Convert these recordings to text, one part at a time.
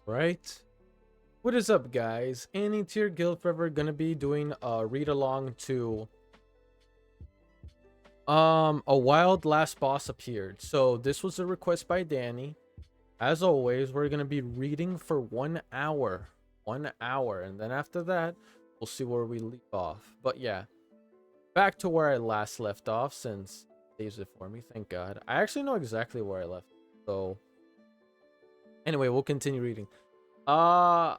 Right? What is up, guys? Any tier guild forever gonna be doing a read along to a wild last boss appeared. So this was a request by Danny. As always, we're gonna be reading for 1 hour. 1 hour, and then after that, we'll see where we leave off. But yeah, back to where I last left off since it saves it for me, thank God. I actually know exactly where I left. So anyway, we'll continue reading. Uh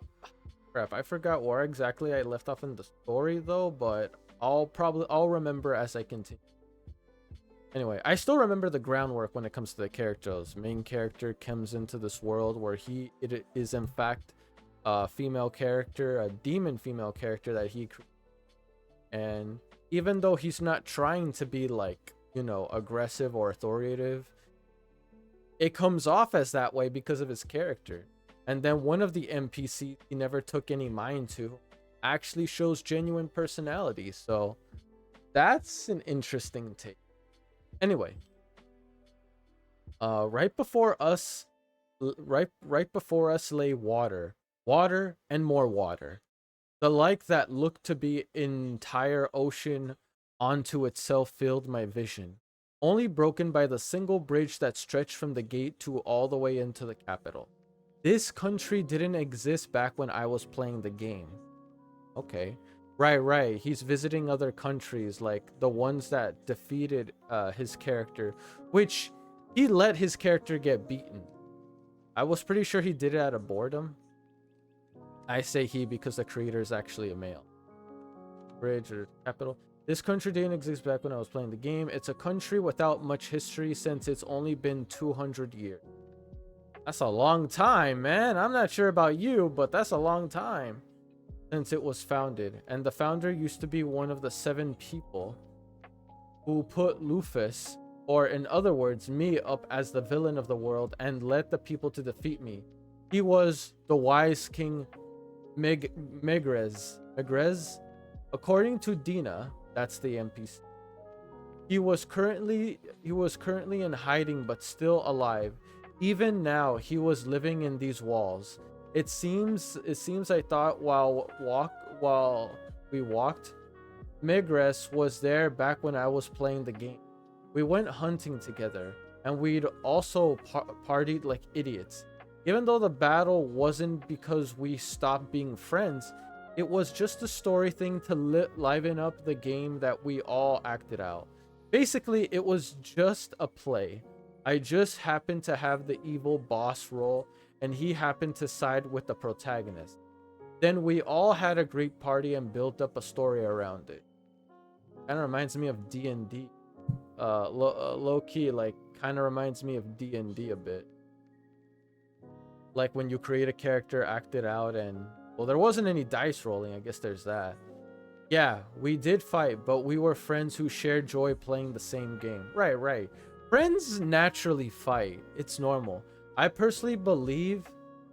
Crap, I forgot where exactly I left off in the story though, but I'll remember as I continue. Anyway, I still remember the groundwork when it comes to the characters. Main character comes into this world where it is in fact a female character, a demon female character that he created. And even though he's not trying to be like, aggressive or authoritative, it comes off as that way because of his character. And then one of the NPCs he never took any mind to actually shows genuine personality. So that's an interesting take. Anyway, right before us lay water, water and more water. The like that looked to be entire ocean onto itself filled my vision, only broken by the single bridge that stretched from the gate to all the way into the capital. This country didn't exist back when I was playing the game. Okay. Right. He's visiting other countries, like the ones that defeated his character, which he let his character get beaten. I was pretty sure he did it out of boredom. I say he because the creator is actually a male. Bridge or capital. This country didn't exist back when I was playing the game. It's a country without much history since it's only been 200 years. That's a long time, man. I'm not sure about you, but that's a long time since it was founded. And the founder used to be one of the 7 people who put Lufus, or in other words, me, up as the villain of the world and led the people to defeat me. He was the wise king Megrez. According to Dina, that's the NPC. He was currently in hiding but still alive. Even now, he was living in these walls. It seems I thought while we walked, Migres was there back when I was playing the game. We went hunting together, and we'd also partied like idiots. Even though the battle wasn't because we stopped being friends, it was just a story thing to liven up the game that we all acted out. Basically, it was just a play. I just happened to have the evil boss role, and he happened to side with the protagonist. Then we all had a great party and built up a story around it. Kind of reminds me of D&D. Low key, like, kind of reminds me of D&D a bit. Like when you create a character, act it out, and well, there wasn't any dice rolling. I guess there's that. Yeah, we did fight, but we were friends who shared joy playing the same game. Right. Friends naturally fight. It's normal. I personally believe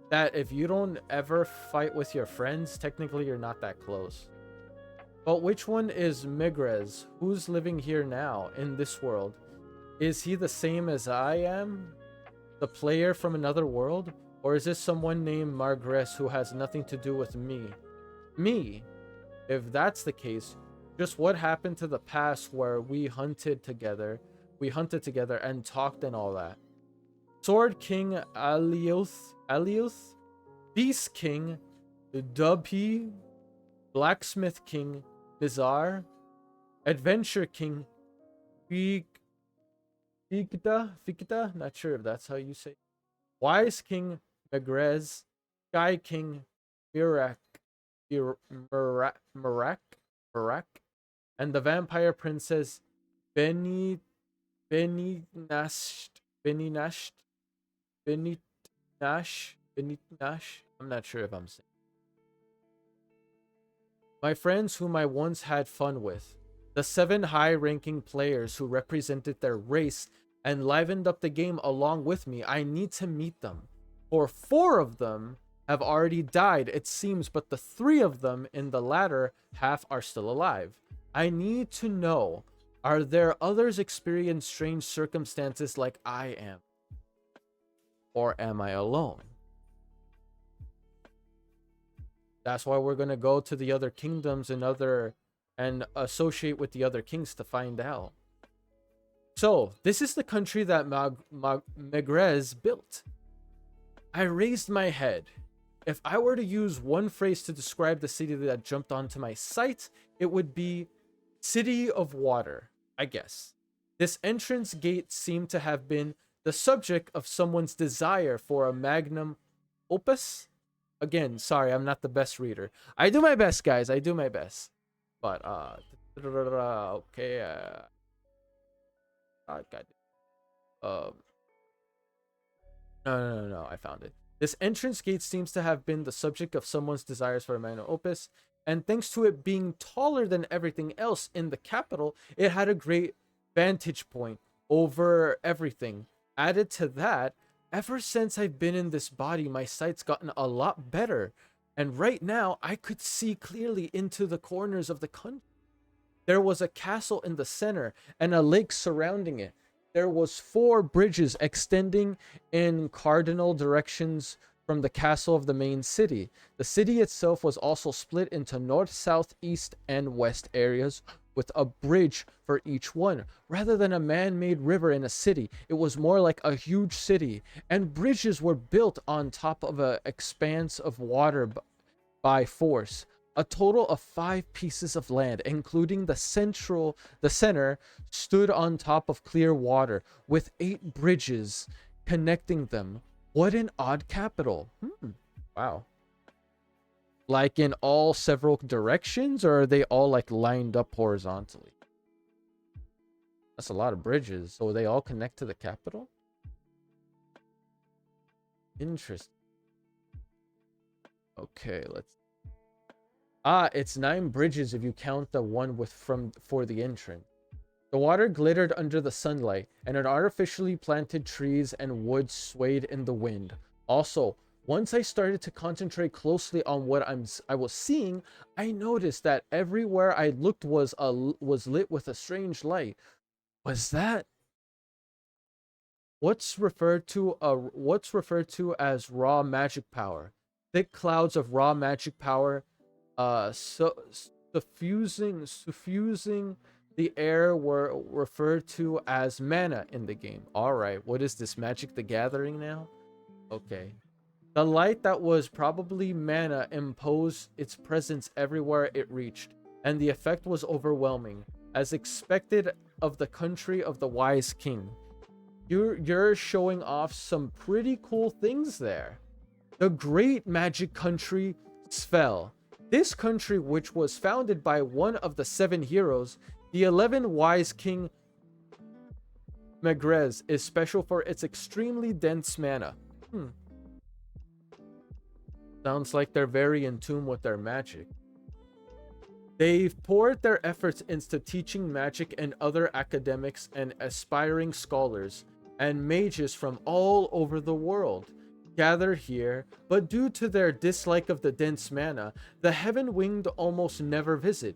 that if you don't ever fight with your friends, technically you're not that close. But which one is Migres? Who's living here now in this world? Is he the same as I am? The player from another world? Or is this someone named Margres who has nothing to do with me? Me? If that's the case, just what happened to the past where we hunted together and talked and all that? Sword King Alioth, Beast King Dubhi, Blacksmith King Bizarre, Adventure King Fikta, not sure if that's how you say it. Wise King Megrez, Sky King Mirak, and the Vampire Princess Benny Beninash. I'm not sure if I'm saying. My friends whom I once had fun with. The 7 high-ranking players who represented their race and livened up the game along with me. I need to meet them. For 4 of them have already died, it seems, but the 3 of them in the latter half are still alive. I need to know, are there others experience strange circumstances like I am? Or am I alone? That's why we're gonna go to the other kingdoms and associate with the other kings to find out. So this is the country that Megrez built. I raised my head. If I were to use one phrase to describe the city that jumped onto my sight, it would be City of Water, I guess. This entrance gate seemed to have been the subject of someone's desire for a magnum opus. Again, sorry, I'm not the best reader. I do my best, guys. I do my best. But okay, God, um, no, I found it. This entrance gate seems to have been the subject of someone's desires for a magnum opus, and thanks to it being taller than everything else in the capital, it had a great vantage point over everything. Added to that, ever since I've been in this body, my sight's gotten a lot better, and right now I could see clearly into the corners of the country. There was a castle in the center and a lake surrounding it. There was 4 bridges extending in cardinal directions from the castle of the main city. The city itself was also split into north, south, east, and west areas with a bridge for each one. Rather than a man-made river in a city, it was more like a huge city, and bridges were built on top of an expanse of water by force. A total of 5 pieces of land, including the center, stood on top of clear water, with 8 bridges connecting them. What an odd capital. Wow. Like in all several directions, or are they all like lined up horizontally? That's a lot of bridges. So they all connect to the capital? Interesting. Okay, let's. It's 9 bridges if you count the one for the entrance. The water glittered under the sunlight, and an artificially planted trees and woods swayed in the wind. Also, once I started to concentrate closely on what I was seeing, I noticed that everywhere I looked was lit with a strange light. Was that what's referred to as raw magic power? Thick clouds of raw magic power so suffusing the air were referred to as mana in the game. All right, what is this, Magic the Gathering now? Okay. The light that was probably mana imposed its presence everywhere it reached, and the effect was overwhelming, as expected of the country of the wise king. You're showing off some pretty cool things there. The great magic country Svel. This country, which was founded by one of the 7 heroes, the 11 wise king Megrez, is special for its extremely dense mana. Sounds like they're very in tune with their magic. They've poured their efforts into teaching magic, and other academics and aspiring scholars and mages from all over the world gather here, but due to their dislike of the dense mana, the Heaven Winged almost never visit.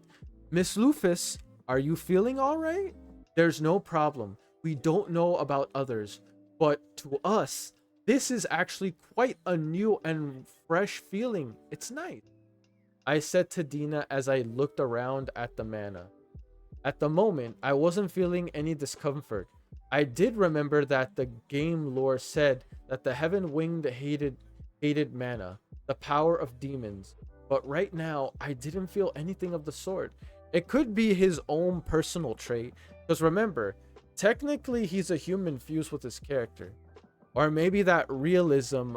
Miss Lufus, are you feeling alright? There's no problem. We don't know about others, but to us, this is actually quite a new and fresh feeling. It's nice, I said to Dina as I looked around at the mana. At the moment, I wasn't feeling any discomfort. I did remember that the game lore said that the Heaven Winged hated mana, the power of demons. But right now, I didn't feel anything of the sort. It could be his own personal trait, because remember, technically he's a human fused with his character. Or maybe that realism,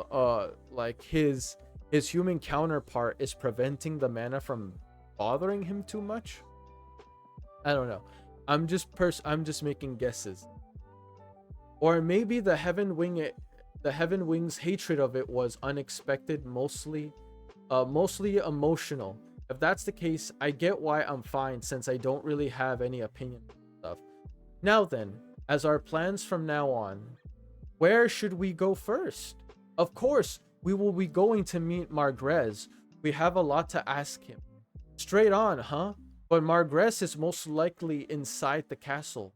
like his human counterpart is preventing the mana from bothering him too much. I don't know. I'm just making guesses. Or maybe the Heaven Wing's hatred of it was unexpected, mostly emotional. If that's the case, I get why I'm fine, since I don't really have any opinion on stuff. Now then, as our plans from now on, where should we go first? Of course, we will be going to meet Margrez. We have a lot to ask him. Straight on, huh? But Margrez is most likely inside the castle.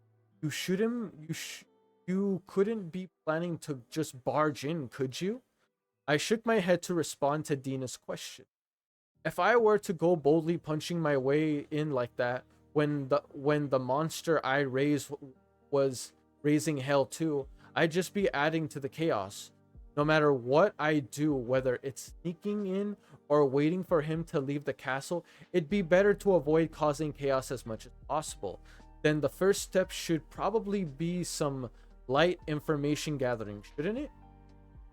You couldn't be planning to just barge in, could you? I shook my head to respond to Dina's question. if I were to go boldly punching my way in like that when the monster I raised was raising hell too, I'd just be adding to the chaos. No matter what I do, whether it's sneaking in or waiting for him to leave the castle, it'd be better to avoid causing chaos as much as possible. Then the first step should probably be some light information gathering, shouldn't it?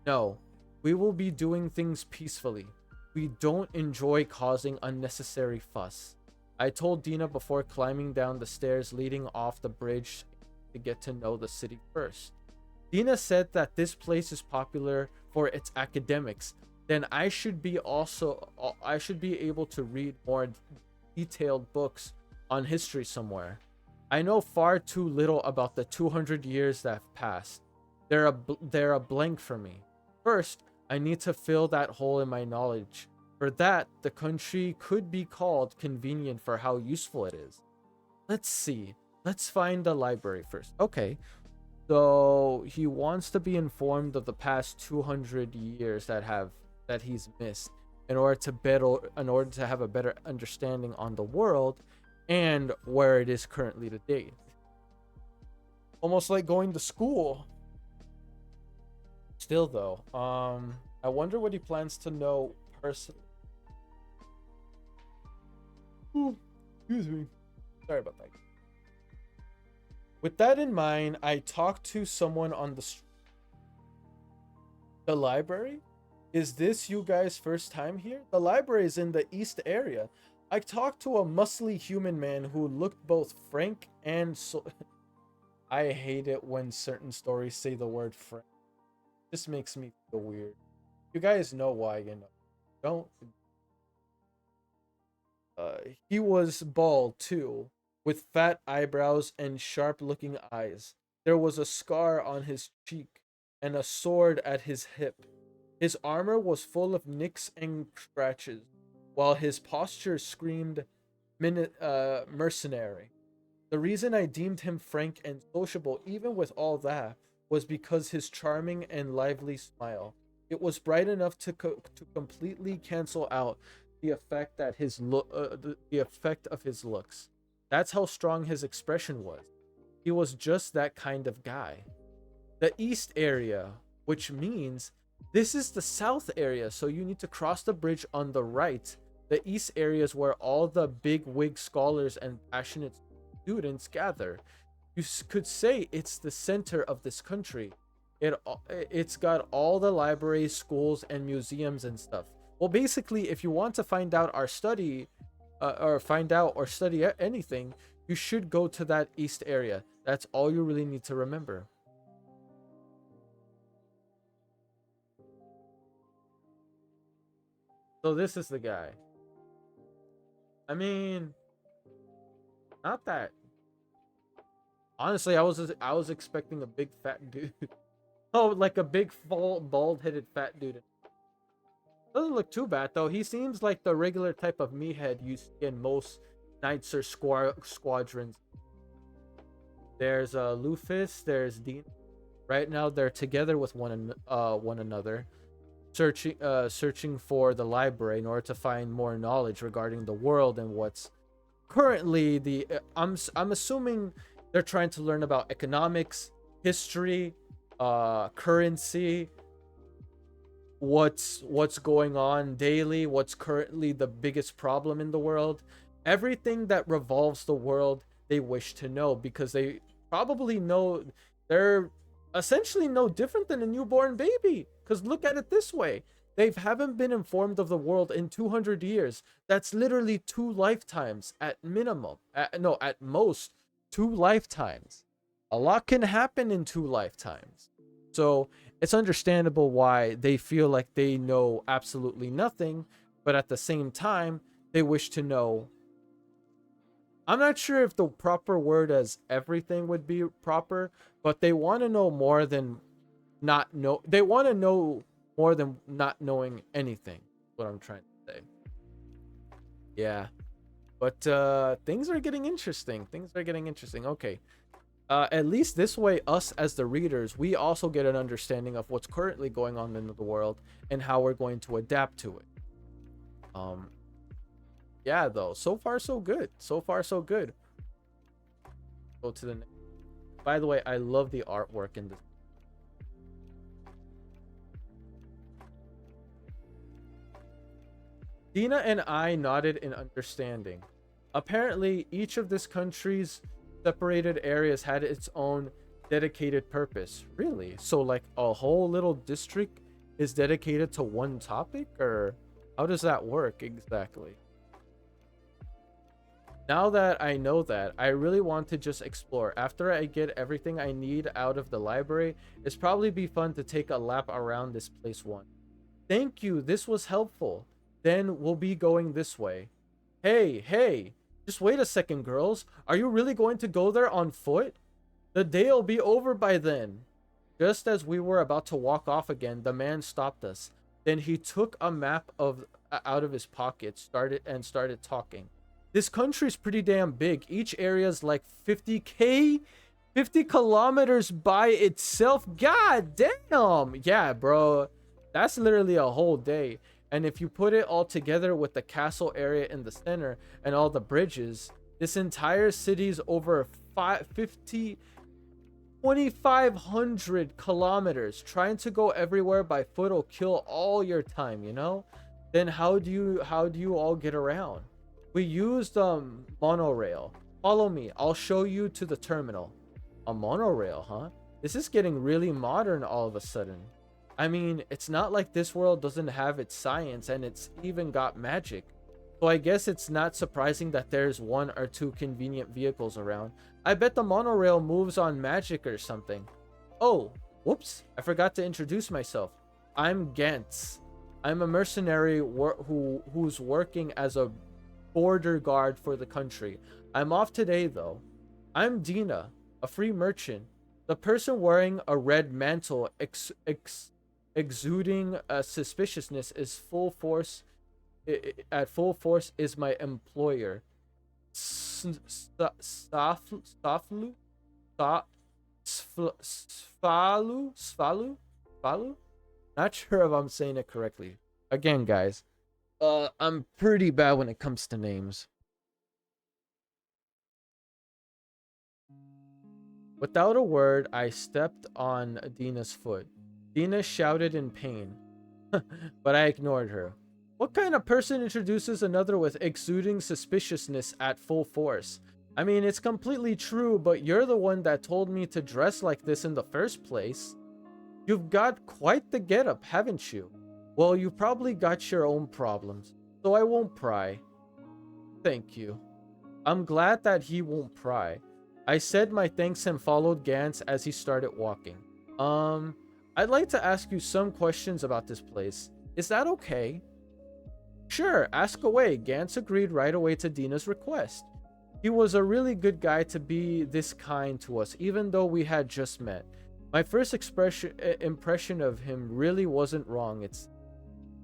No, we will be doing things peacefully. We don't enjoy causing unnecessary fuss. I told Dina before climbing down the stairs leading off the bridge to get to know the city first. Dina said that this place is popular for its academics. Then I should be able to read more detailed books on history somewhere. I know far too little about the 200 years that have passed. They're a blank for me. First, I need to fill that hole in my knowledge. For that, the country could be called convenient for how useful it is. Let's see. Let's find the library first. Okay. So he wants to be informed of the past 200 years that he's missed in order to have a better understanding on the world and where it is currently today. Almost like going to school. Still though, I wonder what he plans to know personally. Ooh, excuse me. Sorry about that. With that in mind, I talked to someone on the library. Is this you guys' first time here? The library is in the east area. I talked to a muscly human man who looked both frank and so. I hate it when certain stories say the word frank. This makes me feel weird. You guys know why, you know. Don't. He was bald too, with fat eyebrows and sharp-looking eyes. There was a scar on his cheek and a sword at his hip. His armor was full of nicks and scratches, while his posture screamed mercenary. The reason I deemed him frank and sociable, even with all that, was because his charming and lively smile. It was bright enough to completely cancel out the effect that the effect of his looks. That's how strong his expression was. He was just that kind of guy. The east area, which means this is the south area, so you need to cross the bridge on the right. The east area is where all the big wig scholars and passionate students gather. You could say it's the center of this country. It's got all the libraries, schools, and museums and stuff. Well, basically, if you want to find out or study anything, you should go to that east area. That's all you really need to remember. So this is the guy. I mean, not that. Honestly, I was expecting a big fat dude. Oh, like a big bald-headed fat dude. Doesn't look too bad though. He seems like the regular type of meathead you see in most knights or squadrons. There's Lufus. There's Dean. Right now they're together with one another, searching for the library in order to find more knowledge regarding the world and what's currently the. I'm assuming they're trying to learn about economics, history, currency, what's going on daily, what's currently the biggest problem in the world, everything that revolves the world they wish to know, because they probably know they're essentially no different than a newborn baby. Because look at it this way, they haven't been informed of the world in 200 years. That's literally 2 lifetimes at minimum. At most 2 lifetimes. A lot can happen in 2 lifetimes. So it's understandable why they feel like they know absolutely nothing, but at the same time, they wish to know. I'm not sure if the proper word as everything would be proper, but they want to know more than not know. They want to know more than not knowing anything. What I'm trying to say. Yeah. But things are getting interesting. Okay. At least this way, us as the readers, we also get an understanding of what's currently going on in the world and how we're going to adapt to it. Yeah, though. So far, so good. So far, so good. Go to the next. By the way, I love the artwork in this. Dina and I nodded in understanding. Apparently, each of this country's separated areas had its own dedicated purpose. Really? So, like, a whole little district is dedicated to one topic? Or how does that work exactly? Now that I know that, I really want to just explore. After I get everything I need out of the library, it's probably be fun to take a lap around this place once. Thank you, this was helpful. Then we'll be going this way. Hey, hey, just wait a second, girls. Are you really going to go there on foot? The day'll be over by then. Just as we were about to walk off again, the man stopped us. Then he took a map of out of his pocket, started talking. This country's pretty damn big. Each area's like 50 kilometers by itself. God damn. Yeah, bro. That's literally a whole day. And if you put it all together with the castle area in the center and all the bridges, this entire city's over 2,500 kilometers. Trying to go everywhere by foot will kill all your time, you know? Then how do you all get around? We used monorail. Follow me. I'll show you to the terminal. A monorail, huh? This is getting really modern all of a sudden. I mean, it's not like this world doesn't have its science and it's even got magic. So I guess it's not surprising that there's one or two convenient vehicles around. I bet the monorail moves on magic or something. Oh, whoops. I forgot to introduce myself. I'm Gantz. I'm a mercenary who's working as a border guard for the country. I'm off today though. I'm Dina, a free merchant. The person wearing a red mantle exuding suspiciousness is full force at full force is my employer. Staflu? Sfalu? Sfalu? Not sure if I'm saying it correctly. Again, guys, I'm pretty bad when it comes to names. Without a word, I stepped on Dina's foot. Dina shouted in pain, but I ignored her. What kind of person introduces another with exuding suspiciousness at full force? I mean, it's completely true, but you're the one that told me to dress like this in the first place. You've got quite the getup, haven't you? Well, you probably got your own problems, so I won't pry. Thank you. I'm glad that he won't pry. I said my thanks and followed Gantz as he started walking. Um, I'd like to ask you some questions about this place. Is that okay? Sure, ask away. Gantz agreed right away to Dina's request. He was a really good guy to be this kind to us, even though we had just met. My first impression of him really wasn't wrong. It's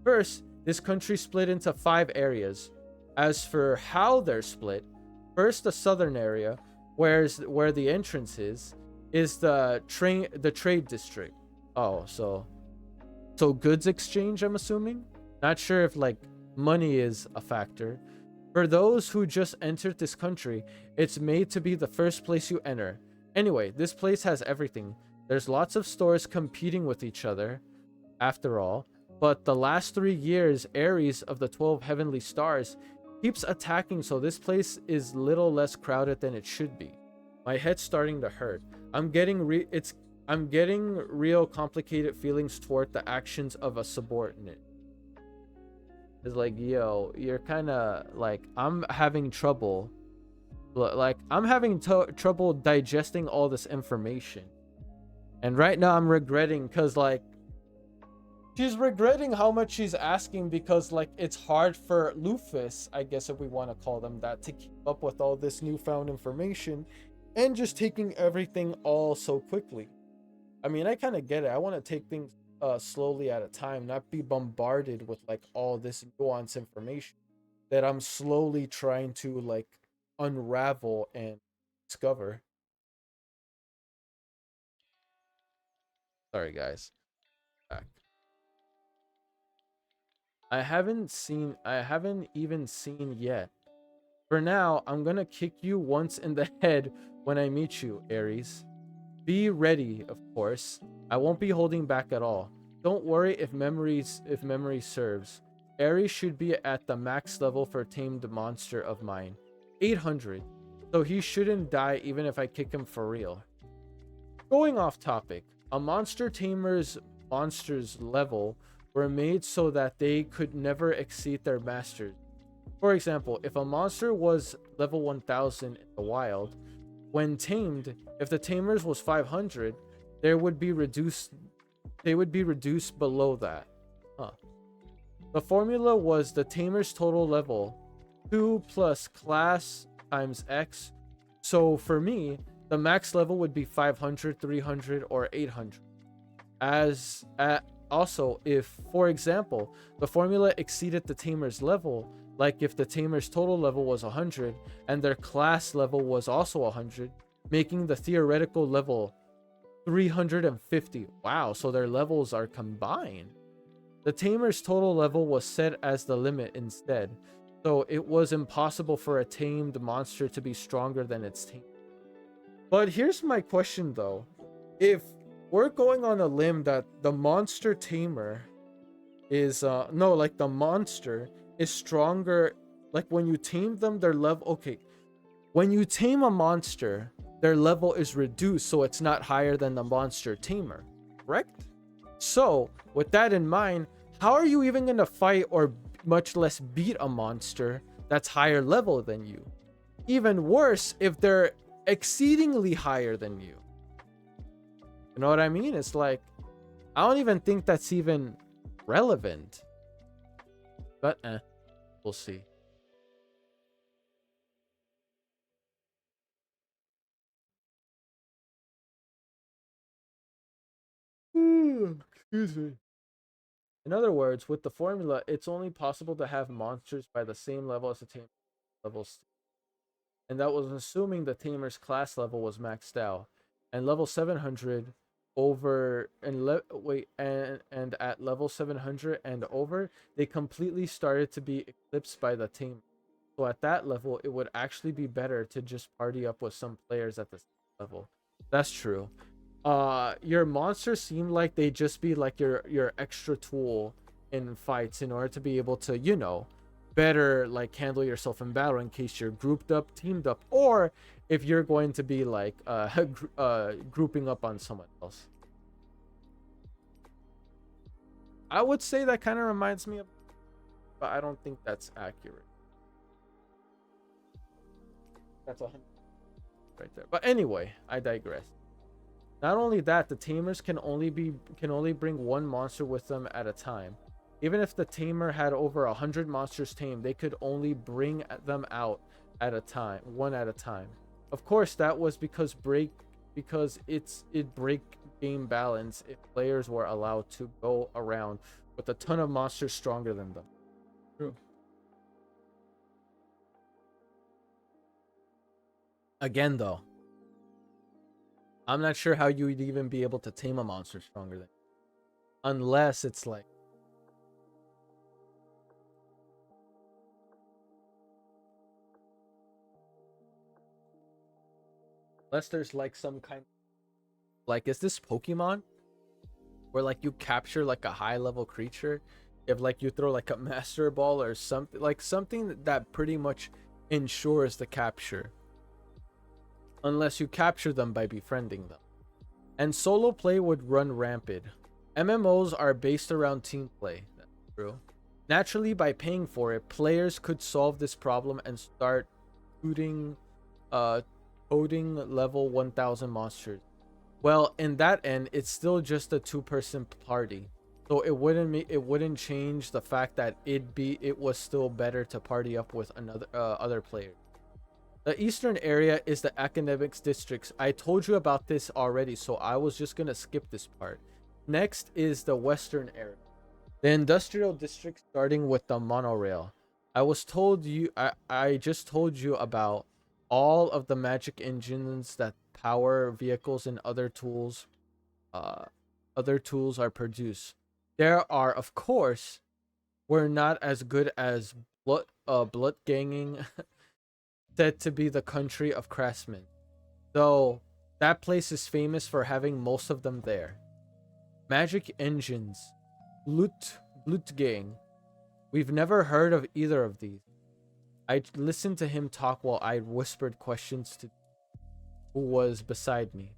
first, this country split into 5 areas. As for how they're split, first the southern area, where the entrance is the trade district. Oh, so goods exchange, I'm assuming? Not sure if like money is a factor. For those who just entered this country, it's made to be the first place you enter. Anyway, this place has everything. There's lots of stores competing with each other, after all. But the last 3 years, Ares of the 12 heavenly stars keeps attacking, so this place is little less crowded than it should be. My head's starting to hurt. I'm getting real complicated feelings toward the actions of a subordinate. It's like, yo, you're kind of like, I'm having trouble. Like, I'm having trouble digesting all this information. And right now I'm regretting because, like, she's regretting how much she's asking because, like, it's hard for Lufus, I guess if we want to call them that, to keep up with all this newfound information and just taking everything all so quickly. I mean, I kind of get it. I want to take things slowly at a time, not be bombarded with like all this nuanced information that I'm slowly trying to like unravel and discover. Sorry, guys. Back. I haven't even seen yet For now, I'm gonna kick you once in the head when I meet you, Ares. Be ready, of course. I won't be holding back at all. Don't worry if memory serves. Ares should be at the max level for tamed monster of mine. 800. So he shouldn't die even if I kick him for real. Going off topic, a monster tamer's monsters level were made so that they could never exceed their masters. For example, if a monster was level 1000 in the wild, when tamed, if the tamer's was 500, there would be reduced they would be reduced below that. Huh. The formula was the tamer's total level 2 plus class times x. So for me, the max level would be 500, 300, or 800. Also, if, for example, the formula exceeded the tamer's level, like if the tamer's total level was 100 and their class level was also 100, making the theoretical level 350. Wow, so their levels are combined. The tamer's total level was set as the limit instead, so it was impossible for a tamed monster to be stronger than its tame. But here's my question though. If we're going on a limb that the monster tamer is no, like the monster is stronger, like when you tame them, their level, okay, when you tame a monster, their level is reduced so it's not higher than the monster tamer, correct? So with that in mind, how are you even gonna fight or much less beat a monster that's higher level than you? Even worse if they're exceedingly higher than you. You know what I mean? It's like, I don't even think that's even relevant. But we'll see. Excuse me. In other words, with the formula, it's only possible to have monsters by the same level as the tamer levels, and that was assuming the tamer's class level was maxed out. And level 700 over and at level 700 and over, they completely started to be eclipsed by the tamer. So at that level, it would actually be better to just party up with some players at this level. That's true. Your monsters seem like they just be like your extra tool in fights in order to be able to, you know, better like handle yourself in battle in case you're grouped up, teamed up, or if you're going to be like grouping up on someone else. I would say that kind of reminds me of, but I don't think that's accurate. That's a right there. But anyway, I digress. Not only that, the tamers can only bring one monster with them at a time. Even if the tamer had over 100 monsters tamed, they could only bring them out at a time, one at a time. Of course, that was because it break game balance if players were allowed to go around with a ton of monsters stronger than them. True. Again, though, I'm not sure how you would even be able to tame a monster stronger than, unless it's like, unless there's like some kind, like, is this Pokemon where like you capture like a high level creature if like you throw like a master ball or something, like something that pretty much ensures the capture, unless you capture them by befriending them. And solo play would run rampant. MMOs are based around team play. That's true. Naturally, by paying for it, players could solve this problem and start coding, coding level 1000 monsters. Well, in that end, it's still just a two-person party, so it wouldn't change the fact that it was still better to party up with another other players. The eastern area is the academics districts. I told you about this already, so I was just gonna skip this part. Next is the western area, the industrial district, starting with the monorail. I just told you about all of the magic engines that power vehicles and uh other tools are produced. There are, of course, we're not as good as blood ganging said to be the country of craftsmen, though that place is famous for having most of them there. Magic engines, Blutgang. We've never heard of either of these. I listened to him talk while I whispered questions to who was beside me.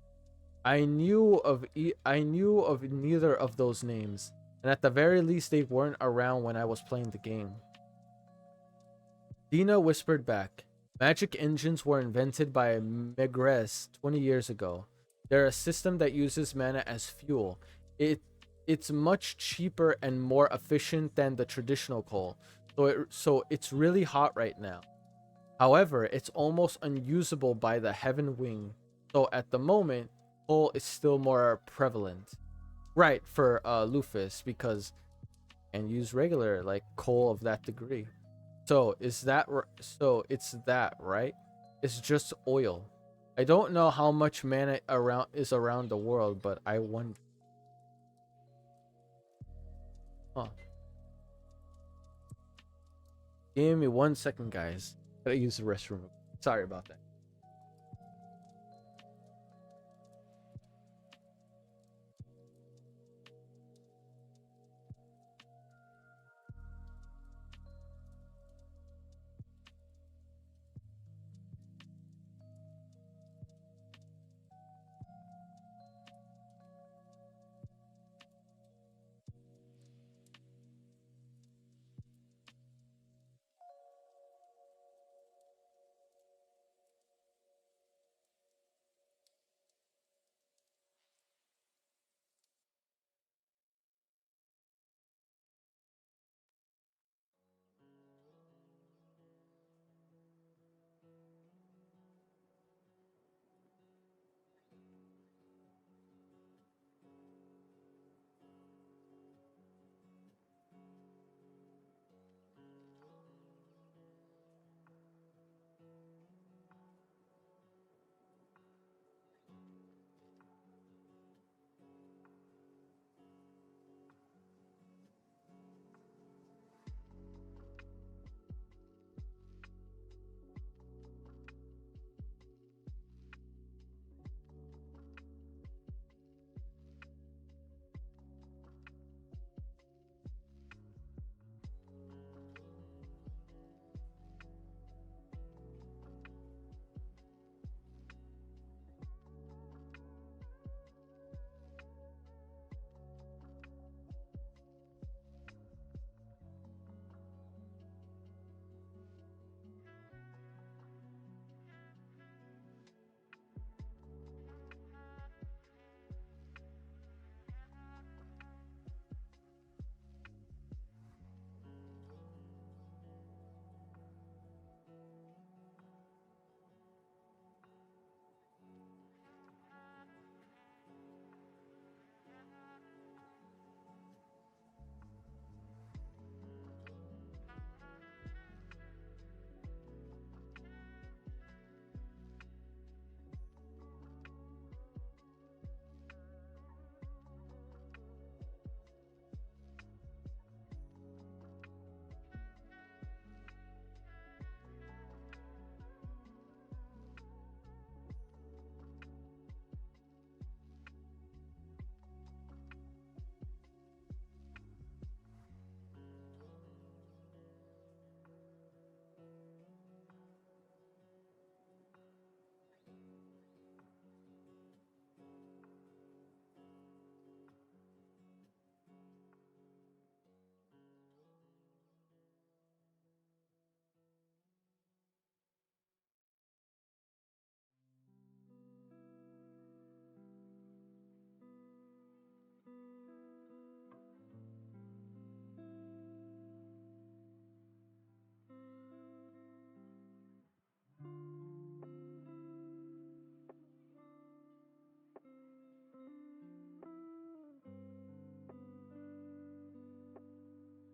I knew of neither of those names, and at the very least they weren't around when I was playing the game. Dina whispered back, magic engines were invented by Megres 20 years ago. They're a system that uses mana as fuel. It's much cheaper and more efficient than the traditional coal, so it's really hot right now. However, it's almost unusable by the Heaven Wing, so at the moment, coal is still more prevalent. Right, for Lufus, because and use regular like coal of that degree. So so it's that, right? It's just oil. I don't know how much mana around the world, but I wonder. Huh. Give me 1 second, guys. Gotta use the restroom. Sorry about that.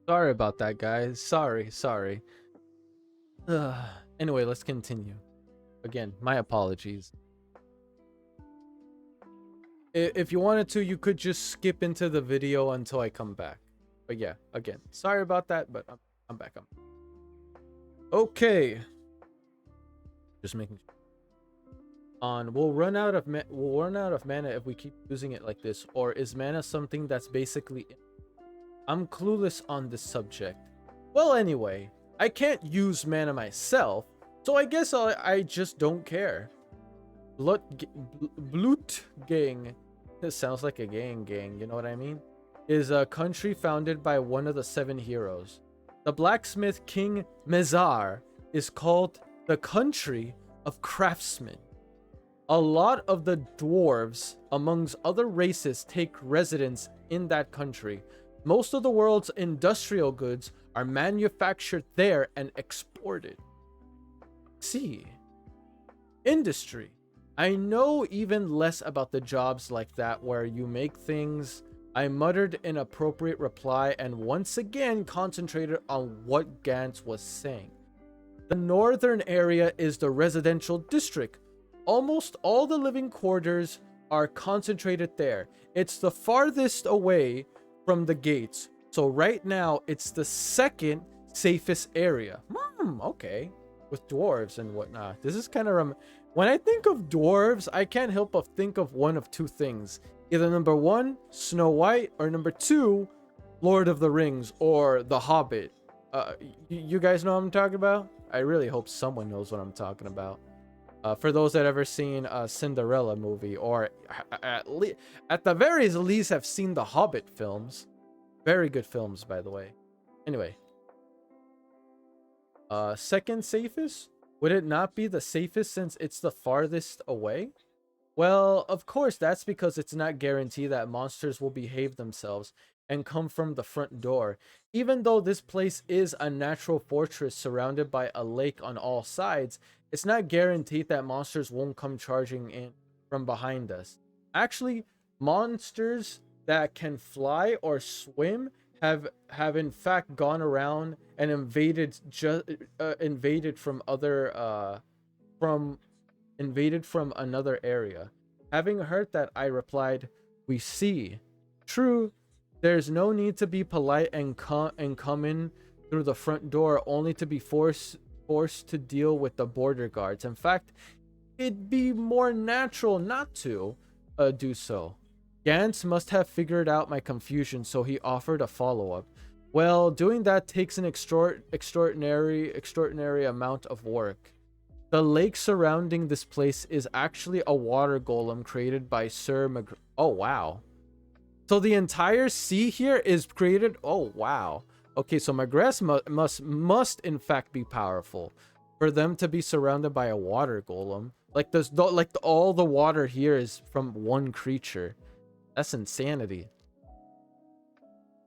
Sorry about that, guys. Sorry. Ugh. Anyway, let's continue. Again, my apologies. If you wanted to, you could just skip into the video until I come back. But yeah, again, sorry about that, but I'm back. Okay. Just making sure. On we'll run out of mana if we keep using it like this, or is mana something that's basically I'm clueless on this subject. Well, anyway, I can't use mana myself, so I guess I just don't care. Blutgang, this sounds like a gang, you know what I mean? Is a country founded by one of the 7 heroes. The blacksmith king Mezar is called the country of craftsmen. A lot of the dwarves, amongst other races, take residence in that country. Most of the world's industrial goods are manufactured there and exported. See. Industry. I know even less about the jobs like that where you make things. I muttered an appropriate reply and once again concentrated on what Gantz was saying. The northern area is the residential district. Almost all the living quarters are concentrated there. It's the farthest away from the gates. So right now, it's the second safest area. Okay. With dwarves and whatnot. This is kind of... when I think of dwarves, I can't help but think of one of two things. Either number 1, Snow White, or number 2, Lord of the Rings, or The Hobbit. You guys know what I'm talking about? I really hope someone knows what I'm talking about. For those that ever seen a Cinderella movie, or at the very least have seen the Hobbit films. Very good films, by the way. Anyway. Second safest? Would it not be the safest since it's the farthest away? Well, of course, that's because it's not guaranteed that monsters will behave themselves and come from the front door. Even though this place is a natural fortress surrounded by a lake on all sides, it's not guaranteed that monsters won't come charging in from behind us. Actually, monsters that can fly or swim have in fact gone around and invaded from another area. Having heard that, I replied, "We see. True, there's no need to be polite and come in through the front door only to be forced to deal with the border guards. In fact, it'd be more natural not to do so." Gantz must have figured out my confusion, so he offered a follow-up. Well, doing that takes an extraordinary amount of work. The lake surrounding this place is actually a water golem created by Sir Oh, wow. So the entire sea here is created... Oh, wow. Okay, so Magress must in fact be powerful for them to be surrounded by a water golem. Like all the water here is from one creature. That's insanity.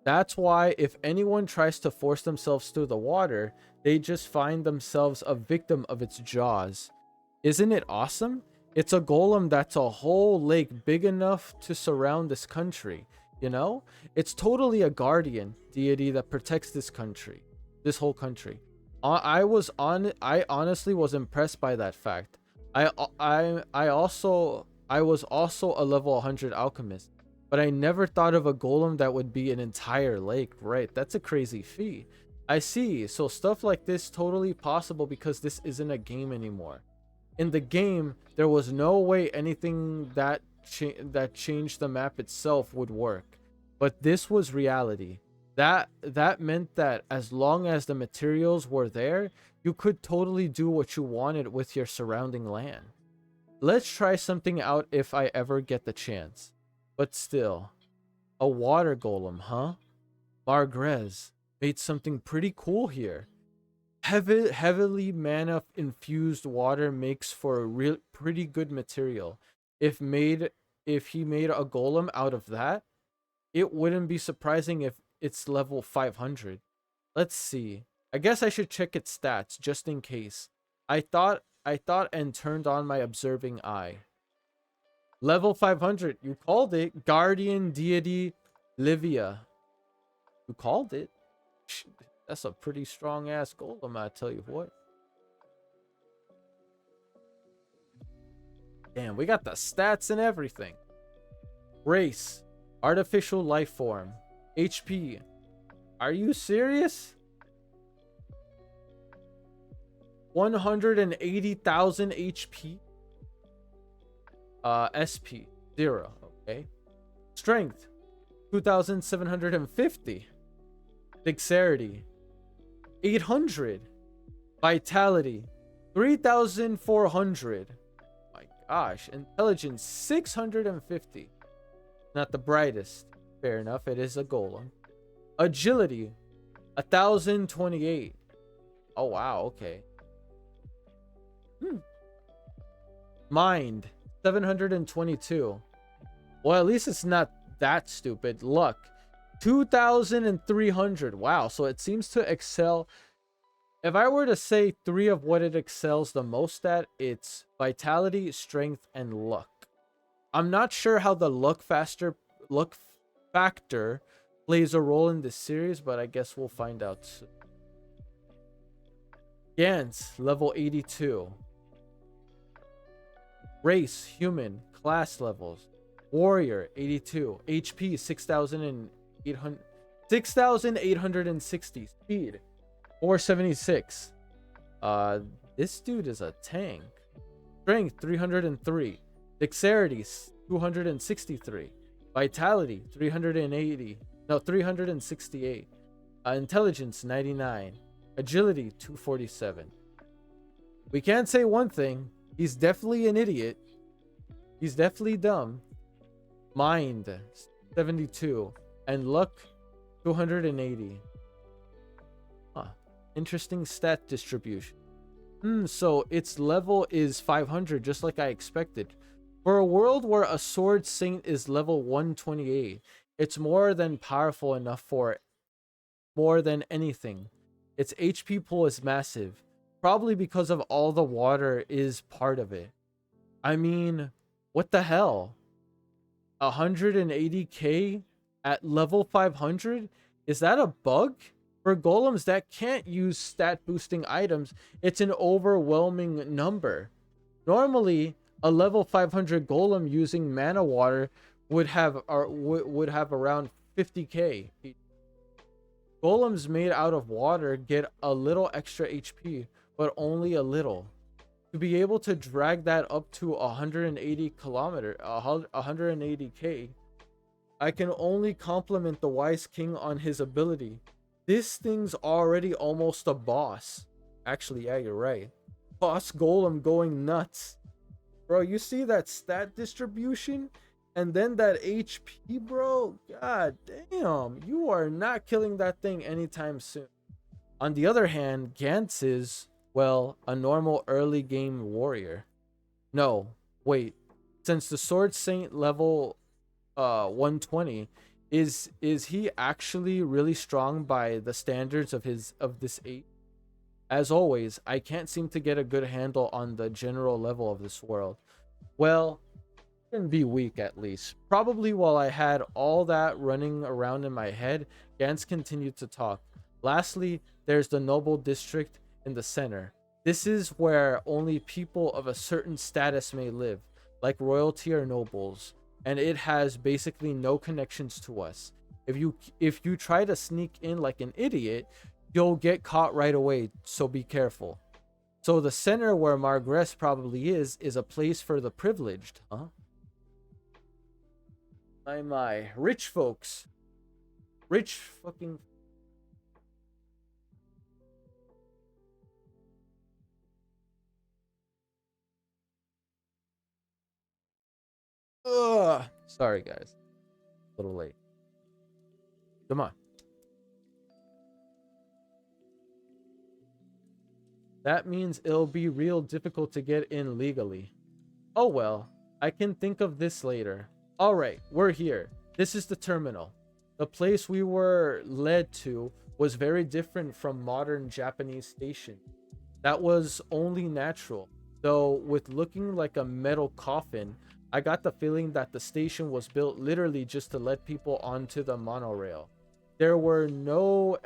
That's why if anyone tries to force themselves through the water, they just find themselves a victim of its jaws. Isn't it awesome? It's a golem that's a whole lake big enough to surround this country. You know? It's totally a guardian deity that protects this country. This whole country. I honestly was impressed by that fact. I was also a level 100 alchemist. But I never thought of a golem that would be an entire lake. Right, that's a crazy feat. I see, so stuff like this totally possible because this isn't a game anymore. In the game, there was no way anything that changed the map itself would work. But this was reality. That meant that as long as the materials were there, you could totally do what you wanted with your surrounding land. Let's try something out if I ever get the chance. But still, a water golem, huh? Margrez made something pretty cool here. Heavily mana infused water makes for a pretty good material. If he made a golem out of that, it wouldn't be surprising if it's level 500. Let's see. I guess I should check its stats just in case. I thought and turned on my observing eye. Level 500. You called it. Guardian Deity Livia. You called it. That's a pretty strong ass golem, I tell you what. Damn, we got the stats and everything. Race. Artificial life form. HP. Are you serious? 180,000 HP. SP 0. Okay. Strength 2,750. Dexterity 800. Vitality 3,400. My gosh. Intelligence 650. Not the brightest. Fair enough. It is a golem. Agility 1,028. Oh wow. Okay. Mind 722. Well, at least it's not that stupid. Luck 2,300. Wow. So it seems to excel. If I were to say three of what it excels the most at, it's vitality, strength, and luck. I'm not sure how the luck factor plays a role in this series, but I guess we'll find out soon. Gantz, level 82. Race, human, class levels. Warrior, 82. HP, 6,860. Speed, 476. This dude is a tank. Strength, 303. Dexterity, 263. Vitality, 368. Intelligence, 99. Agility, 247. We can't say one thing. He's definitely an idiot. He's definitely dumb. Mind, 72. And luck, 280. Huh. Interesting stat distribution. So its level is 500, just like I expected. For a world where a sword saint is level 128, it's more than powerful enough for more than anything. Its HP pool is massive, probably because of all the water is part of it. I mean, what the hell? 180k at level 500? Is that a bug? For golems that can't use stat boosting items, it's an overwhelming number. Normally, a level 500 golem using mana water would have around 50k. Golems made out of water get a little extra HP, but only a little. To be able to drag that up to 180k, I can only compliment the wise king on his ability. This thing's already almost a boss. Actually, yeah, you're right. Boss golem going nuts. Bro, you see that stat distribution? And then that HP, bro? God damn. You are not killing that thing anytime soon. On the other hand, Gantz is, well, a normal early game warrior. No, wait. Since the Sword Saint level 120, is he actually really strong by the standards of this 8? As always, I can't seem to get a good handle on the general level of this world. Well, shouldn't be weak at least. Probably while I had all that running around in my head, Gantz continued to talk. Lastly, there's the noble district in the center. This is where only people of a certain status may live, like royalty or nobles, and it has basically no connections to us. If you try to sneak in like an idiot, you'll get caught right away, so be careful. So the center where Margress probably is a place for the privileged, huh? My rich folks. Rich fucking... Ugh. Sorry, guys. A little late. Come on. That means it'll be real difficult to get in legally. Oh well, I can think of this later. Alright, we're here. This is the terminal. The place we were led to was very different from modern Japanese stations. That was only natural. Though with looking like a metal coffin, I got the feeling that the station was built literally just to let people onto the monorail. There were no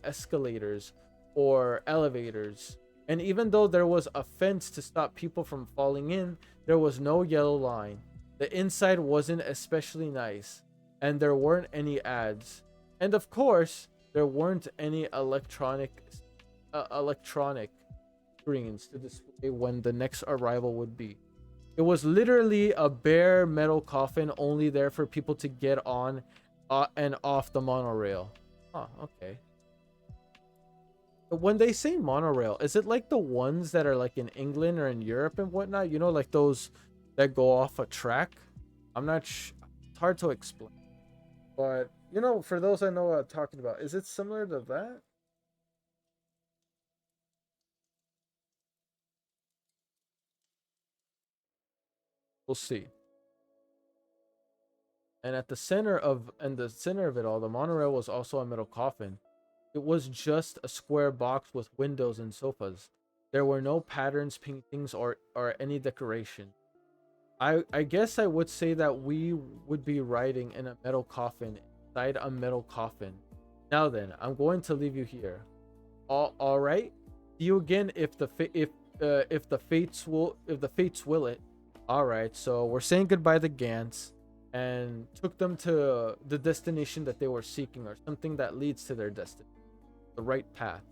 escalators or elevators, and even though there was a fence to stop people from falling in, there was no yellow line. The inside wasn't especially nice, and there weren't any ads, and of course there weren't any electronic screens to display when the next arrival would be. It was literally a bare metal coffin, only there for people to get on and off the monorail. Oh, okay. When they say monorail, is it like the ones that are like in England or in Europe and whatnot? You know, like those that go off a track? I'm not it's hard to explain. But, you know, for those I know what I'm talking about, is it similar to that? We'll see. And at the center of it all, the monorail was also a metal coffin. It was just a square box with windows and sofas. There were no patterns, paintings, or any decoration. I guess I would say that we would be riding in a metal coffin inside a metal coffin. Now then, I'm going to leave you here. All right. See you again if the fates will it. All right. So we're saying goodbye to Gantz and took them to the destination that they were seeking, or something that leads to their destiny, the right path.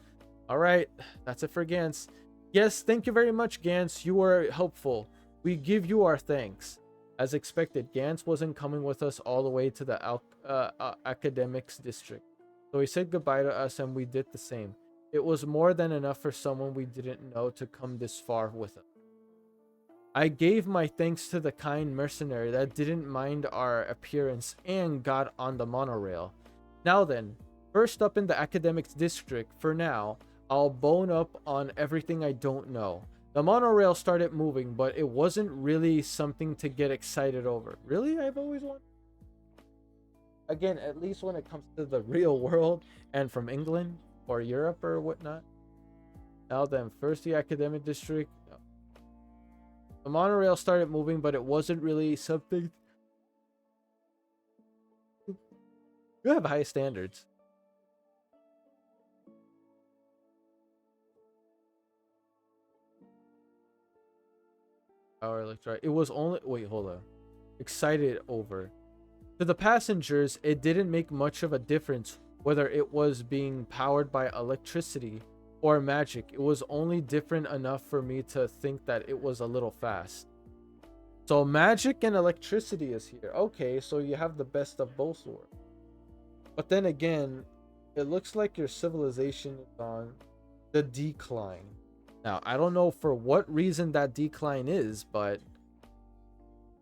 All right. That's it for Gantz. Yes, thank you very much, Gantz. You were helpful. We give you our thanks. As expected, Gantz wasn't coming with us all the way to the academics district. So he said goodbye to us and we did the same. It was more than enough for someone we didn't know to come this far with us. I gave my thanks to the kind mercenary that didn't mind our appearance and got on the monorail. Now then, first up in the academics district, for now, I'll bone up on everything I don't know. The monorail started moving, but it wasn't really something to get excited over. Really? I've always wanted. Again, at least when it comes to the real world and from England or Europe or whatnot. Now then, first the academic district. The monorail started moving, but it wasn't really something. You have high standards. Power electric. It was only. Wait, hold on. Excited over. To the passengers, it didn't make much of a difference whether it was being powered by electricity or magic. It was only different enough for me to think that it was a little fast. So magic and electricity is here. Okay, so you have the best of both worlds. But then again, it looks like your civilization is on the decline. Now, I don't know for what reason that decline is, but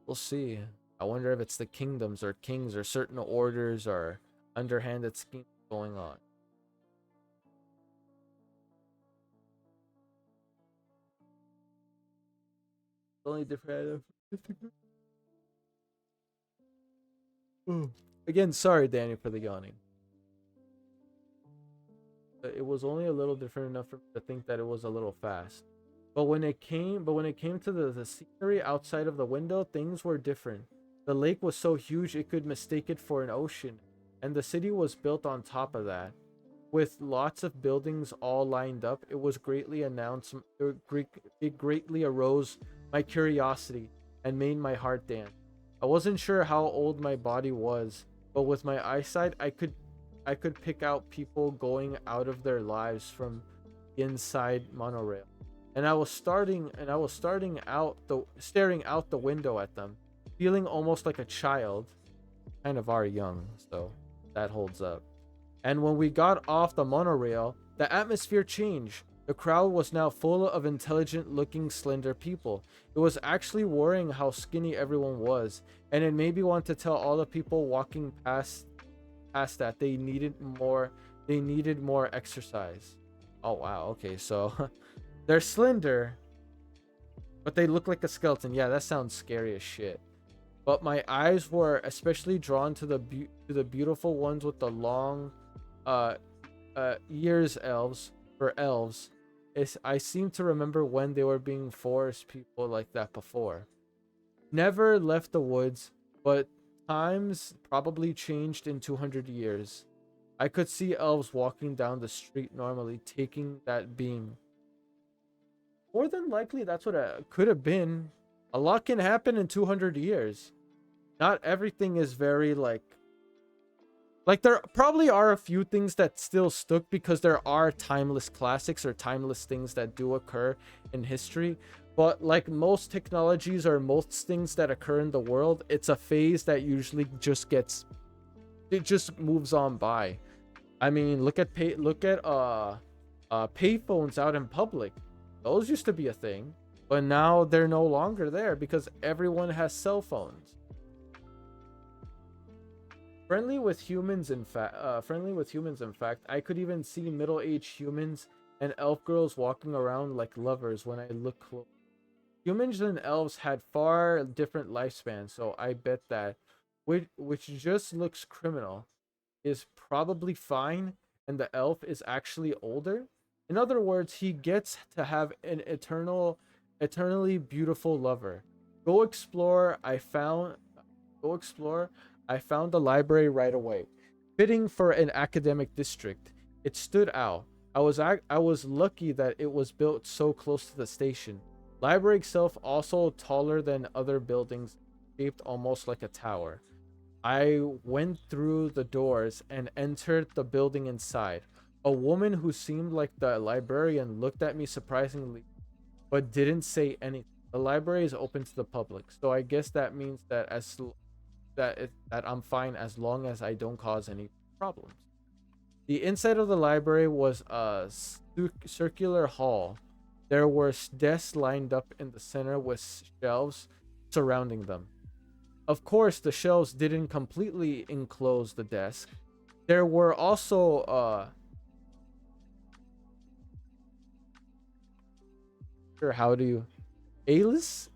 we'll see. I wonder if it's the kingdoms or kings or certain orders or underhanded schemes going on. Only different. Again, sorry, Daniel, for the yawning. It was only a little different enough for me to think that it was a little fast. But when it came to the scenery outside of the window, things were different. The lake was so huge it could mistake it for an ocean, and the city was built on top of that. With lots of buildings all lined up, it greatly arose my curiosity and made my heart dance. I wasn't sure how old my body was, but with my eyesight, I could pick out people going out of their lives from inside monorail. And I was staring out the window at them, feeling almost like a child. Kind of are young, so that holds up. And when we got off the monorail, the atmosphere changed. The crowd was now full of intelligent-looking, slender people. It was actually worrying how skinny everyone was, and it made me want to tell all the people walking past that they needed more exercise. Oh wow, okay, so they're slender, but they look like a skeleton. Yeah, that sounds scary as shit. But my eyes were especially drawn to the beautiful ones with the long ears, elves. I seem to remember when they were being forest people like that before. Never left the woods, but times probably changed in 200 years. I could see elves walking down the street normally, taking that being. More than likely, that's what it could have been. A lot can happen in 200 years. Not everything is very, like, Like there probably are a few things that still stuck because there are timeless classics or timeless things that do occur in history. But like most technologies or most things that occur in the world, it's a phase that usually just gets, it just moves on by. I mean, look at payphones out in public. Those used to be a thing, but now they're no longer there because everyone has cell phones. Friendly with humans. In fact, I could even see middle-aged humans and elf girls walking around like lovers when I look close. Humans and elves had far different lifespans, so I bet that which just looks criminal is probably fine, and the elf is actually older. In other words, he gets to have an eternally beautiful lover. Go explore. Go explore. I found the library right away. Fitting for an academic district. It stood out. I was lucky that it was built so close to the station. Library itself also taller than other buildings, shaped almost like a tower. I went through the doors and entered the building inside. A woman who seemed like the librarian looked at me surprisingly, but didn't say anything. The library is open to the public, so I guess that means that that I'm fine as long as I don't cause any problems. The inside of the library was a circular hall. There were desks lined up in the center with shelves surrounding them. Of course, the shelves didn't completely enclose the desk. There were also sure how do you Alice?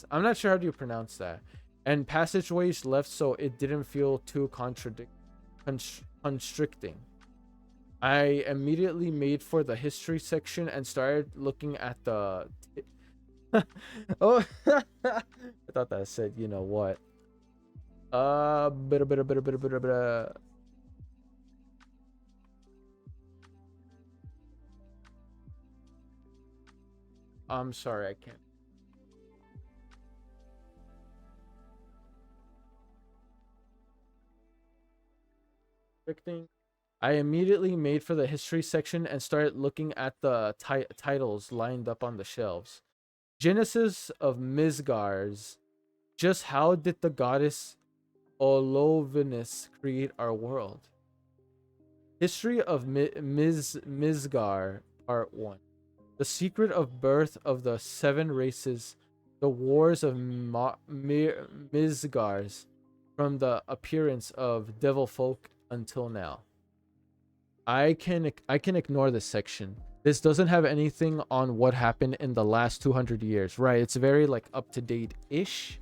I'm not sure how do you pronounce that. And passageways left so it didn't feel too constricting. I immediately made for the history section and started looking at the oh I thought that said you know what. Bit. I'm sorry, I can't. Restricting. I immediately made for the history section and started looking at the titles lined up on the shelves. Genesis of Mizgar's. Just how did the goddess Olovinus create our world? History of Mizgar, Part 1. The secret of birth of the seven races, the wars of Mizgars, from the appearance of devil folk until now. I can ignore this section. This doesn't have anything on what happened in the last 200 years, right? It's very like up to date ish.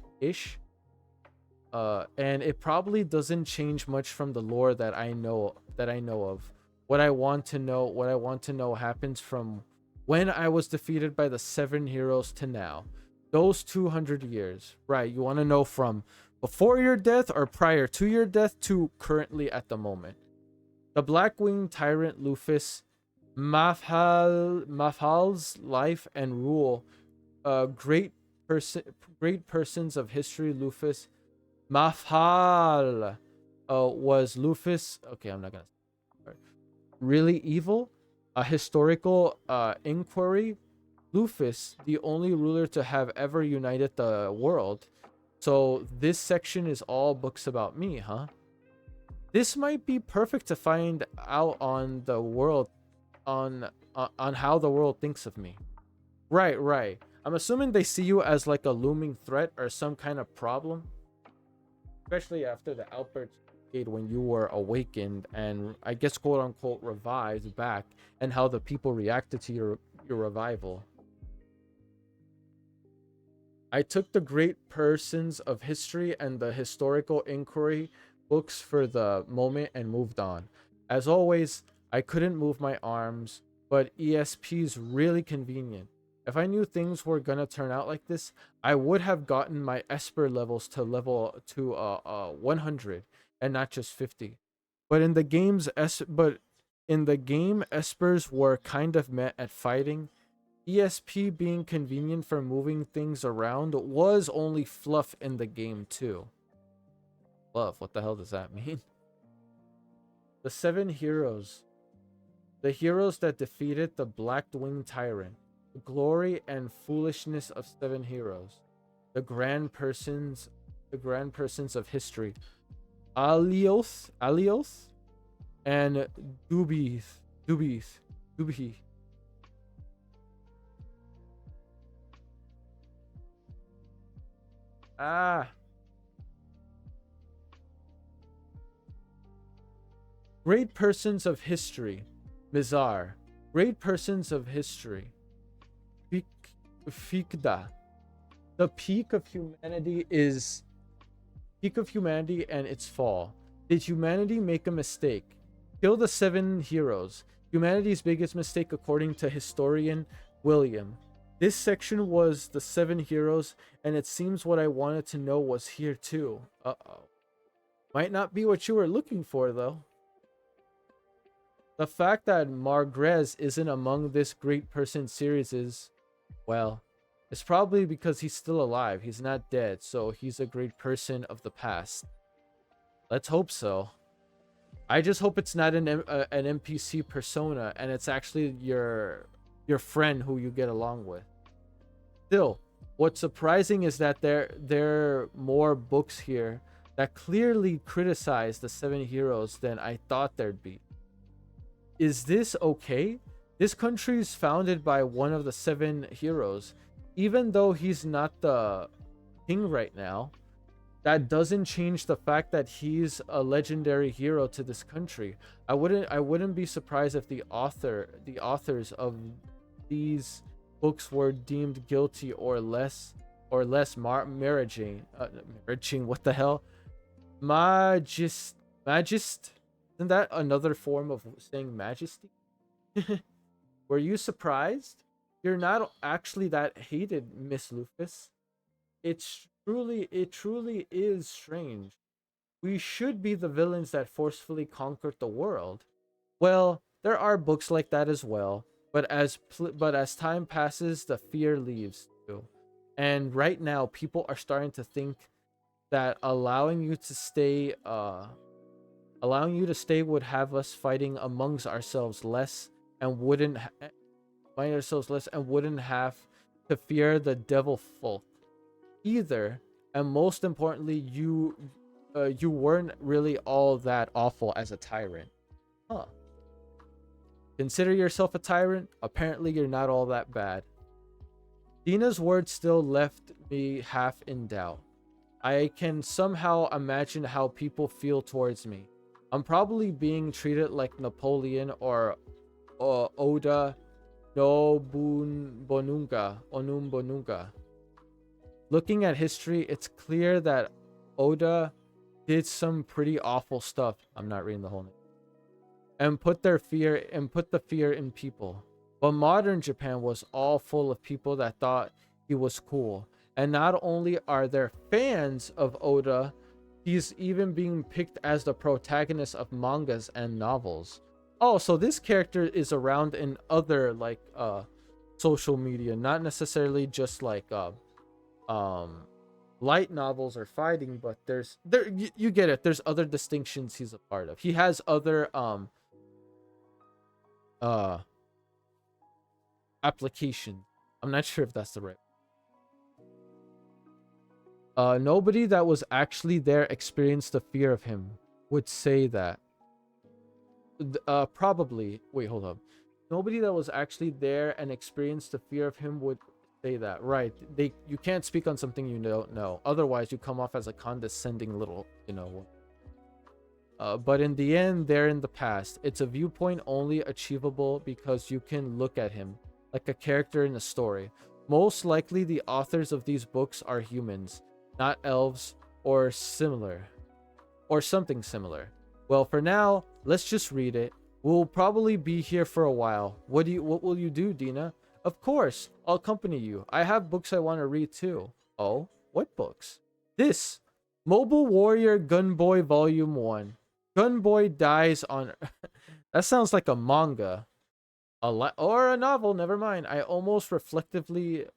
And it probably doesn't change much from the lore that I know of. What I want to know happens from when I was defeated by the seven heroes to now. Those 200 years, right? You want to know from before your death or prior to your death to currently at the moment. The Blackwing Tyrant Lufus, Mafhal's life and rule, great great persons of history. Lufus Mafhal was Lufus. Okay, I'm not gonna. Really evil. A historical inquiry. Lufus, the only ruler to have ever united the world. So this section is all books about me, huh? This might be perfect to find out on the world, on how the world thinks of me. Right. I'm assuming they see you as like a looming threat or some kind of problem, especially after the outburst when you were awakened and I guess quote unquote revived back, and how the people reacted to your revival. I took the great persons of history and the historical inquiry books for the moment and moved on. As always, I couldn't move my arms, but ESP's really convenient. If I knew things were gonna turn out like this, I would have gotten my Esper levels to level to 100 and not just 50. But in the game, Espers were kind of met at fighting. ESP being convenient for moving things around was only fluff in the game too. Fluff, what the hell does that mean? The 7 heroes. The heroes that defeated the Black Winged Tyrant. The glory and foolishness of 7 heroes. The grand persons. The grand persons of history. Alios, and Dubi. Ah, great persons of history. Mizar. Great persons of history. Fikda. The peak of humanity is peak of humanity and its fall. Did humanity make a mistake? Kill the 7 heroes. Humanity's biggest mistake according to historian William. This section was the 7 heroes, and it seems what I wanted to know was here too. Uh-oh. Might not be what you were looking for, though. The fact that Margrez isn't among this great person series is, well, it's probably because he's still alive. He's not dead, so he's a great person of the past. Let's hope so. I just hope it's not an NPC persona and it's actually your friend who you get along with. Still, what's surprising is that there are more books here that clearly criticize the 7 heroes than I thought there'd be. Is this okay? This country is founded by one of the 7 heroes. Even though he's not the king right now, that doesn't change the fact that he's a legendary hero to this country. I wouldn't be surprised if the authors of these books were deemed guilty or less marrying. What the hell? Magist. Isn't that another form of saying majesty? Were you surprised? You're not actually that hated, Miss Lufus. It truly is strange. We should be the villains that forcefully conquered the world. Well, there are books like that as well, but as time passes, the fear leaves too. And right now, people are starting to think that allowing you to stay would have us fighting amongst ourselves less and wouldn't have to fear the devil folk either. And most importantly, you weren't really all that awful as a tyrant. Huh. Consider yourself a tyrant? Apparently you're not all that bad. Dina's words still left me half in doubt. I can somehow imagine how people feel towards me. I'm probably being treated like Napoleon or Oda Onum Bonunga. Looking at history, it's clear that Oda did some pretty awful stuff. I'm not reading the whole name. And put the fear in people. But modern Japan was all full of people that thought he was cool. And not only are there fans of Oda, he's even being picked as the protagonist of mangas and novels. Oh, so this character is around in other social media, not necessarily just light novels or fighting, but you get it. There's other distinctions he's a part of. He has other application. I'm not sure if that's the right. Nobody that was actually there experienced the fear of him would say that. Probably. Wait, hold up. Nobody that was actually there and experienced the fear of him would say that. Right. You can't speak on something you don't know. Otherwise, you come off as a condescending little, but in the end, they're in the past. It's a viewpoint only achievable because you can look at him like a character in a story. Most likely, the authors of these books are humans, not elves or similar, or something similar. Well, for now, let's just read it. We'll probably be here for a while. What will you do, Dina? Of course, I'll accompany you. I have books I want to read too. Oh, what books? This Mobile Warrior Gunboy Volume 1. Gunboy dies on that sounds like a manga. Or a novel, never mind. I almost reflectively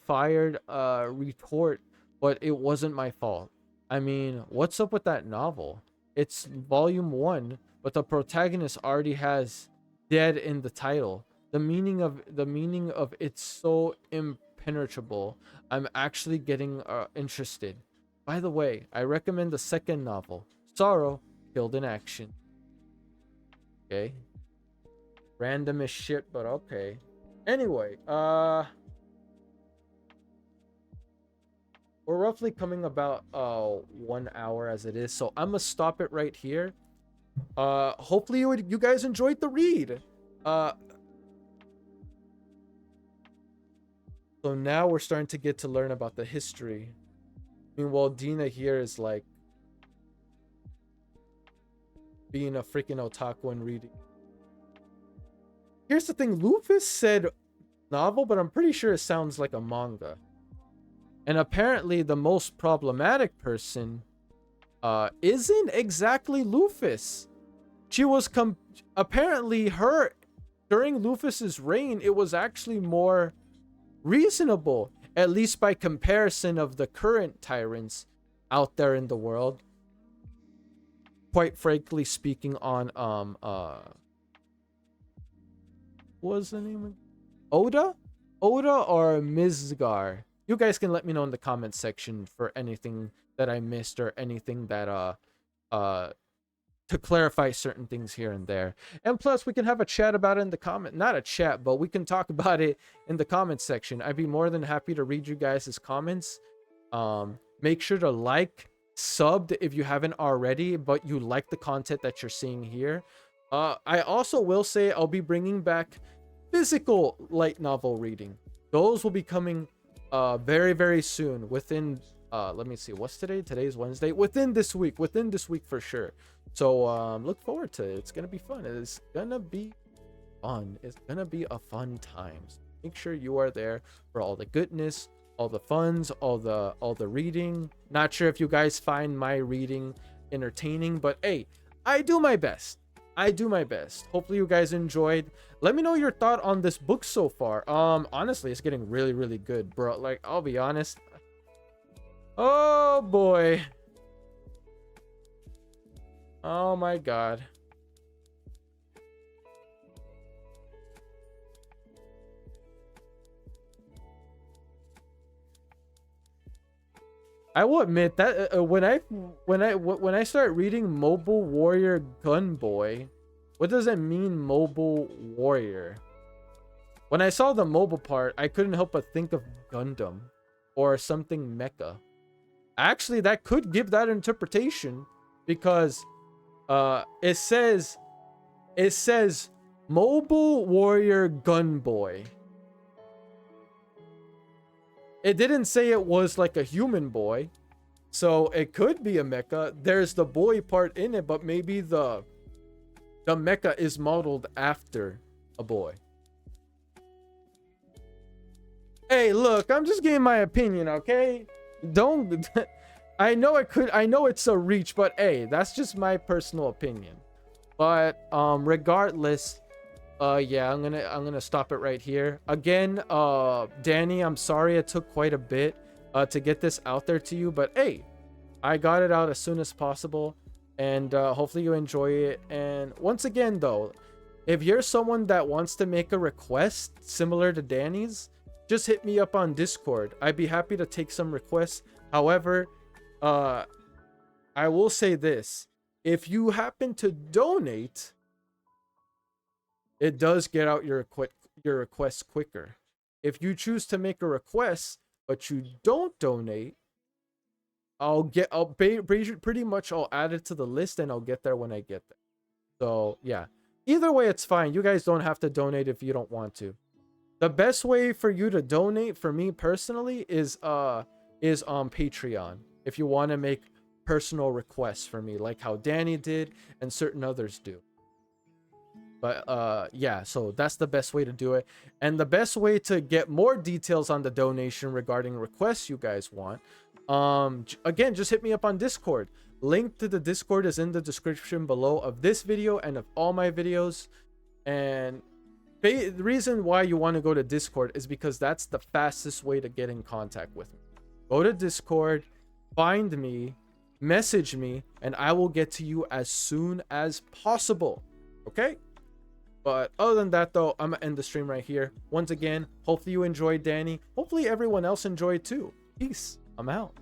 fired a retort, but it wasn't my fault. I mean, what's up with that novel? It's volume 1, but the protagonist already has dead in the title. The meaning of it's so impenetrable. I'm actually getting interested. By the way, I recommend the second novel, Sorrow Killed in Action. Okay. Random as shit, but okay. Anyway, we're roughly coming about 1 hour as it is, so I'm gonna stop it right here. Hopefully you guys enjoyed the read. Uh so now we're starting to get to learn about the history. Meanwhile, Dina here is like being a freaking otaku and reading. Here's the thing, Lufus said novel, but I'm pretty sure it sounds like a manga. And apparently the most problematic person isn't exactly Lufus. She was apparently her during Lufus's reign, it was actually more reasonable, at least by comparison of the current tyrants out there in the world. Quite frankly speaking, on what was the name of Oda or Mizgar? You guys can let me know in the comment section for anything that I missed or anything that to clarify certain things here and there. And plus, we can have a chat about it in the comment. Not a chat, but we can talk about it in the comment section. I'd be more than happy to read you guys' comments. Make sure to like, subbed if you haven't already, but you like the content that you're seeing here. I also will say I'll be bringing back physical light novel reading. Those will be coming very, very soon. Within let me see, what's today? Today's Wednesday. Within this week for sure. So look forward to it. It's gonna be fun. It's gonna be fun. It's gonna be a fun time. So make sure you are there for all the goodness, all the funs, all the reading. Not sure if you guys find my reading entertaining, but hey, I do my best. Hopefully you guys enjoyed. Let me know your thought on this book so far. Honestly, it's getting really, really good, bro. Like, I'll be honest. Oh boy. Oh my god. I will admit that when I start reading Mobile Warrior Gunboy, what does it mean, Mobile Warrior? When I saw the mobile part, I couldn't help but think of Gundam or something mecha. Actually, that could give that interpretation, because it says Mobile Warrior Gunboy. It didn't say it was like a human boy, so it could be a mecha. There's the boy part in it, but maybe the mecha is modeled after a boy. Hey, look, I'm just giving my opinion, okay? Don't I know it's a reach, but hey, that's just my personal opinion. But regardless, yeah, I'm gonna stop it right here. Again, Danny, I'm sorry it took quite a bit to get this out there to you, but hey, I got it out as soon as possible, and hopefully you enjoy it. And once again, though, if you're someone that wants to make a request similar to Danny's, just hit me up on Discord. I'd be happy to take some requests. However, I will say this: if you happen to donate, it does get out your request quicker. If you choose to make a request but you don't donate, I'll pretty much I'll add it to the list and I'll get there when I get there. So yeah, either way it's fine. You guys don't have to donate if you don't want to. The best way for you to donate, for me personally, is on Patreon. If you want to make personal requests for me, like how Danny did and certain others do. But yeah, so that's the best way to do it. And the best way to get more details on the donation regarding requests you guys want, again, just hit me up on Discord. Link to the Discord is in the description below of this video and of all my videos. And the reason why you want to go to Discord is because that's the fastest way to get in contact with me. Go to Discord, find me, message me and I will get to you as soon as possible. Okay? But other than that, though, I'm gonna end the stream right here. Once again, hopefully you enjoyed, Danny. Hopefully everyone else enjoyed too. Peace. I'm out.